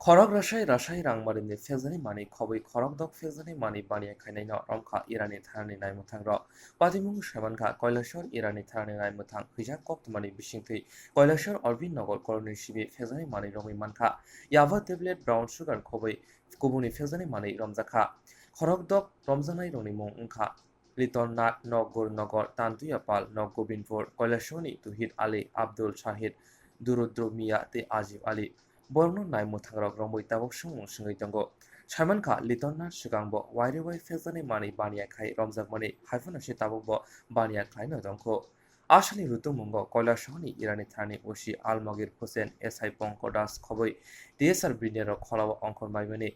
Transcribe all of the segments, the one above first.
খরগ Rajshahi রাংমারিनि फेजani mani khobui khorok dok फेजani mani baniya khainai no romkha irani tharani nai muthang ro patimung shamanka koilashor irani tharani nai muthang hijak koktumani bisingtui koilashor orbin nogor koloni sibi फेजani mani romi mankha yava tablet brown sugar khobui kubuni फेजani mani romjakha khorok dok romjanai roni mung ungkha লিতননাথ নগর নগর তান্তুয়াপাল নগোবিনপুর কৈলাসনি তুহিদ আলী আব্দুল শাহিদ দুরুদ্র মিয়া তে আজিব আলী বর্ণ নাই মুথাগ্রক রমই তাবক সুমুং সঙ্গই দঙ্গ সাইমানখা লিতননাথ সুগাংব ওয়াইরে Y ফেজানি মানি বানিয়া খাই রমজাক মানি হাইফনাসি তাবক বানিয়া খাই নদঙ্ক আসানি রুতুমুঙ্গ কৈলাসনি ইরানি থানি ওসি আলমগির হোসেন এসআই পঙ্ক দাস খবই ডিএসআর ব্রিনের খলাব অঙ্কন মাইমানি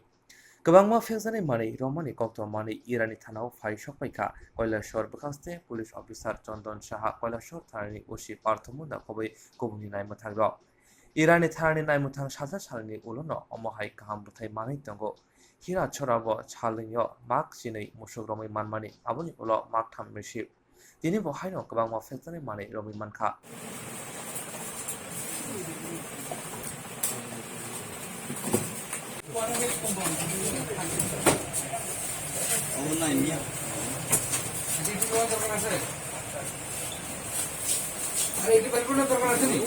गोबांमा फेजani mani romani kokto mani irani thanao phai sokpaika koilashor bakaste police officer চন্দন Saha koilashor thanani osi parthomunda khobai kubuni naimmuthang ro irani thanani naimmuthang saja salni ulono omohai kaham buthai mani tongo hira chorabo chalingyo mak sinei musuk romai manmani aboni ulo mak tham mesi tini bohaino गोबांमा फेजani mani romi mankha online ya. আরে এটি বাইর করলে দরকার আছে নি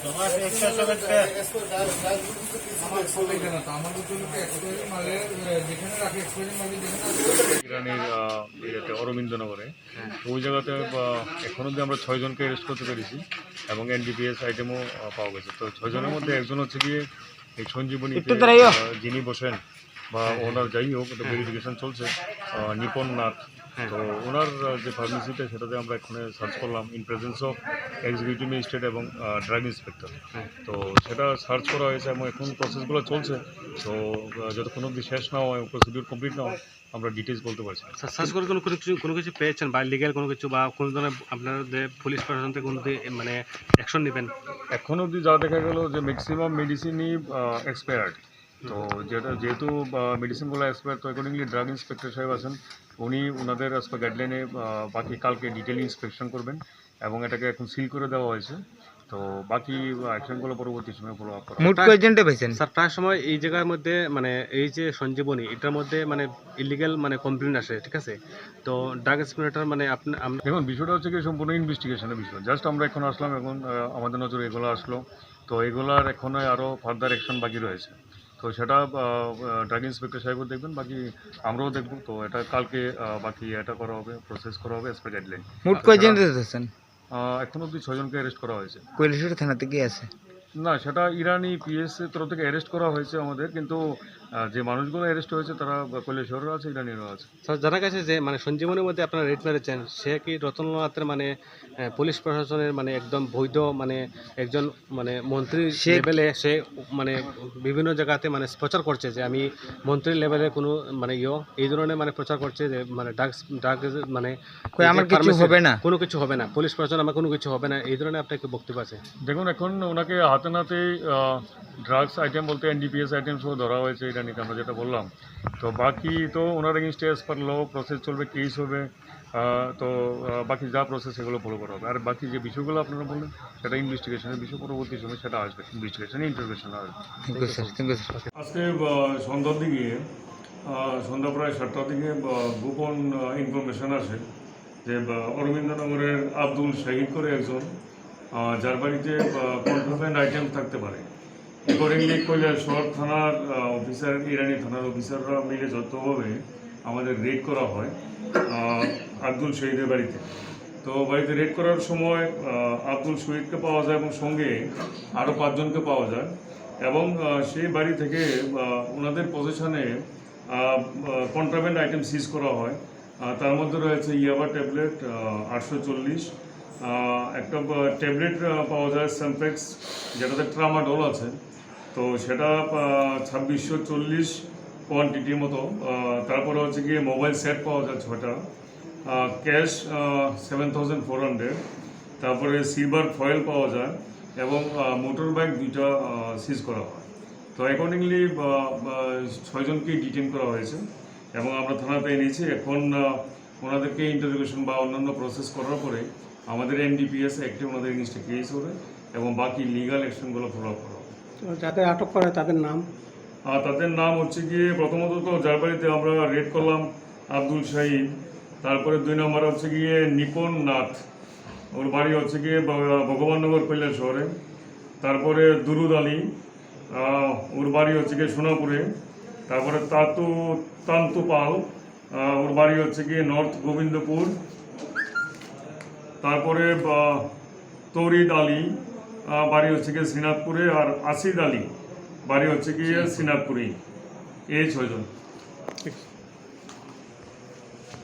তোমার একটা সবের পে আমার সবাই জানা তো আমার জন্য এক্সপেরিয়েন্স মালে যেখানে রাখে এক্সপেরিয়েন্স মালে যেখানে ইরানের অরবিন্দনগরে ওই জায়গাতে এখন অব্দি আমরা 6 জনকে অ্যারেস্ট করতে পেরেছি এবং এনডিপিএস আইটেমও পাওয়া গেছে। তো 6 জনের মধ্যে একজন হচ্ছে গিয়ে এই সঞ্জীবনী যিনি বসেন বা ওনার যাই হোক ভেরিফিকেশন চলছে নিপন নাথ। তো ওনার যে ফার্মেসিটা সেটাতে আমরা এখানে সার্চ করলাম in presence of executive magistrate এবং ড্রাগ ইন্সপেক্টর। তো সেটা সার্চ করা হয়েছে এবং এখন প্রসেসগুলো চলছে। তো যতক্ষণ অবধি শেষ না হয় প্রসিডিউর কমপ্লিট না হয় আমরা ডিটেলস বলতে পারছি। সার্চ করে কোনো কিছু পেয়েছেন বা লিগ্যাল কোনো কিছু বা কোনো ধরনের আপনাদের পুলিশ প্রশাসন থেকে কোনো মানে অ্যাকশন নেবেন? এখন অবধি যা দেখা গেল যে ম্যাক্সিমাম মেডিসিনই এক্সপায়ার্ড। তো যেহেতু মেডিসিনগুলো এক্সপায়ার, তো অ্যাকর্ডিংলি ড্রাগ ইন্সপেক্টর সাহেব আছেন, উনি ওনাদের গাইডলাইনে বাকি কালকে ডিটেল ইন্সপেকশন করবেন এবং এটাকে এখন সিল করে দেওয়া হয়েছে। তো বাকি অ্যাকশনগুলো পরবর্তী সময় ফলো আপ করা। মোট কয়জনটা পাইছেন স্যার? প্রায় সময় এই জায়গার মধ্যে মানে এই যে সঞ্জীবনী এটার মধ্যে মানে ইলিগাল মানে কমপ্লেন আসে, ঠিক আছে? তো ড্রাগ ইন্সপেক্টর মানে দেখুন, বিষয়টা হচ্ছে কি সম্পূর্ণ ইনভেস্টিগেশনের বিষয়। জাস্ট আমরা এখন আসলাম, এখন আমাদের নজরে এগুলো আসলো। তো এগুলার এখনো আরও ফার্দার অ্যাকশন বাকি রয়েছে। তো সেটা ড্রাগ ইন্সপেক্টর সাহেবও দেখবেন, বাকি আমরাও দেখব। তো এটা কালকে বাকি এটা করা হবে, প্রসেস করা হবে অ্যাজ পার গাইডলাইন। মোট কয়জন ধরেছেন? এখন অবধি 6 জনকে অ্যারেস্ট করা হয়েছে। কৈলাসহর থানাতে কি আছে? না, সেটা ইরানি পিএস তরফ থেকে অ্যারেস্ট করা হয়েছে আমাদের, কিন্তু যে মানুষগুলো অ্যারেস্ট হয়েছে তারা কৈলাসহরের আছে, ইরানিরও আছে। স্যার জানা গেছে যে মানে সঞ্জীবনীর মধ্যে আপনারা রেড মেরেছেন, সে কি রতননাথের মানে পুলিশ প্রশাসনের মানে একদম বৈধ মানে একজন মানে মন্ত্রী লেভেলে সে মানে বিভিন্ন জায়গাতে মানে প্রচার করছে যে আমি মন্ত্রী লেভেলে কোনো মানে এই ধরনের মানে প্রচার করছে যে মানে ড্রাগ মানে আমার কিছু হবে না, কোনো কিছু হবে না, পুলিশ প্রশাসন আমার কোনো কিছু হবে না, এই ধরনের আপনার কি বক্তব্য আছে? দেখুন, এখন ওনাকে হাতে নাতে ড্রাগস আইটেম বলতে এনডিপিএস আইটেম সহ ধরা হয়েছে ইরানিতে, আমরা যেটা বললাম। তো বাকি তো ওনার এগেনস্টে অ্যাজ পার ল প্রসেস চলবে, কেস হবে। তো বাকি যা প্রসেস সেগুলো ফলো করা হবে। আর বাকি যে বিষয়গুলো আপনারা বললেন সেটা ইনভেস্টিগেশনের বিষয়, পরবর্তী সময় সেটা আসবে, ইনভেস্টিগেশনে ইন্টারভেশন আসবে। আজকে সন্ধ্যার দিকে সন্ধ্যা প্রায় 7টার দিকে গোপন ইনফরমেশন আসে যে অরবিন্দনগরের আব্দুল শাহিদ করে একজন, যার বাড়িতে কন্ট্রাব্যান্ড আইটেম থাকতে পারে। অ্যাকর্ডিংলি কৈলাসহর থানার অফিসার, ইরানি থানার অফিসাররা মিলে যতভাবে আমাদের রেড করা হয় আব্দুল শহীদের বাড়িতে। তো বাড়িতে রেড করার সময় আব্দুল শহীদকে পাওয়া যায় এবং সঙ্গে আরও 5 জনকে পাওয়া যায়। এবং সেই বাড়ি থেকে ওনাদের পজিশনে কন্ট্রাব্যান্ড আইটেম সিজ করা হয়। তার মধ্যে রয়েছে ইয়াবা ট্যাবলেট 840, একটা ট্যাবলেট পাওয়া যায় স্যাম্পেক্স, যেটাতে ট্রামাডল আছে। তো সেটা 2640 কোয়ান্টিটির মতো। তারপরে হচ্ছে গিয়ে মোবাইল সেট পাওয়া যায় 6টা, ক্যাশ 7400, তারপরে সিলভার ফয়েল পাওয়া যায় এবং মোটর বাইক 2টা সিজ করা হয়। তো অ্যাকর্ডিংলি 6 জনকেই ডিটেন করা হয়েছে এবং আমরা থানাতে এনেছি। এখন ওনাদেরকে ইন্টারোগেশন বা অন্যান্য প্রসেস করার পরে আমাদের এনডিপিএস অ্যাক্টে ওনাদের এগেইনস্টে কেস হবে এবং বাকি লিগাল অ্যাকশনগুলো ফলো করা হবে। যাদের আটক করে তাদের নাম? আর তাদের নাম হচ্ছে গিয়ে প্রথমত তো যার বাড়িতে আমরা রেড করলাম আব্দুল শাহিদ, তারপরে 2 নম্বর হচ্ছে গিয়ে নিপন নাথ, ওর বাড়ি হচ্ছে গিয়ে ভগবাননগর কৈলাস শহরে। তারপরে দুরুদ আলী, ওর বাড়ি হচ্ছে গিয়ে সোনাপুরে। তারপরে তান্তু পাল, ওর বাড়ি হচ্ছে গিয়ে নর্থ গোবিন্দপুর। তারপরে তৌরিদ আলী, বাড়ি হচ্ছে গিয়ে শ্রীনাথপুরে। আর আসিদ আলী, বাড়ি হচ্ছে গিয়ে শ্রীনাথপুরেই। এই 6 জন।